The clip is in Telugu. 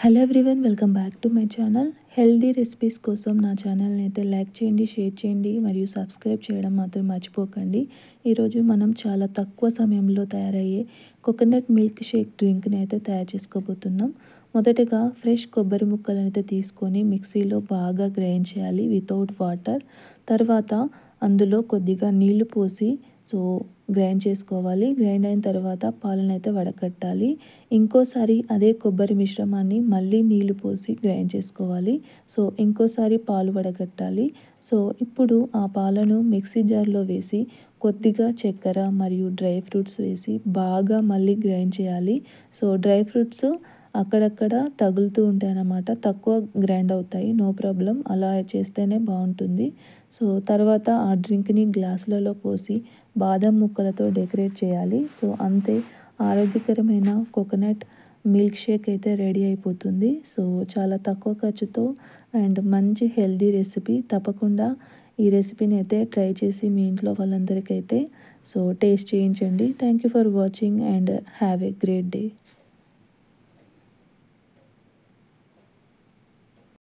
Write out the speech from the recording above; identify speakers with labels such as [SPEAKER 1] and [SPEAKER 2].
[SPEAKER 1] Hello everyone, welcome back to my channel. Healthy recipes కోసం నా ఛానల్ని అయితే లైక్ చేయండి, షేర్ చేయండి మరియు సబ్స్క్రైబ్ చేయడం మాత్రం మర్చిపోకండి. ఈరోజు మనం చాలా తక్కువ సమయంలో తయారయ్యే కోకోనట్ మిల్క్ షేక్ డ్రింక్ని అయితే తయారు చేసుకోబోతున్నాం. మొదటగా ఫ్రెష్ కొబ్బరి ముక్కలను అయితే తీసుకొని మిక్సీలో బాగా గ్రైండ్ చేయాలి వితౌట్ వాటర్. తర్వాత అందులో కొద్దిగా నీళ్లు పోసి గ్రైండ్ చేసుకోవాలి. గ్రైండ్ అయిన తర్వాత పాలను అయితే వడకట్టాలి. ఇంకోసారి అదే కొబ్బరి మిశ్రమాన్ని మళ్ళీ నీళ్లు పోసి గ్రైండ్ చేసుకోవాలి. ఇంకోసారి పాలు వడగట్టాలి. ఇప్పుడు ఆ పాలను మిక్సీ జార్లో వేసి కొద్దిగా చక్కెర మరియు డ్రై ఫ్రూట్స్ వేసి బాగా మళ్ళీ గ్రైండ్ చేయాలి. డ్రై ఫ్రూట్స్ అక్కడక్కడ తగులుతూ ఉంటాయి అన్నమాట, తక్కువ గ్రైండ్ అవుతాయి, నో ప్రాబ్లం, అలా చేస్తేనే బాగుంటుంది. తర్వాత ఆ డ్రింక్ని గ్లాసులలో పోసి బాదం ముక్కలతో డెకరేట్ చేయాలి. అంతే, ఆరోగ్యకరమైన కోకోనట్ మిల్క్ షేక్ అయితే రెడీ అయిపోతుంది. చాలా తక్కువ ఖర్చుతో అండ్ మంచి హెల్దీ రెసిపీ. తప్పకుండా ఈ రెసిపీని అయితే ట్రై చేసి మీ ఇంట్లో వాళ్ళందరికైతే టేస్ట్ చేయించండి. Thank you for watching and have a great day.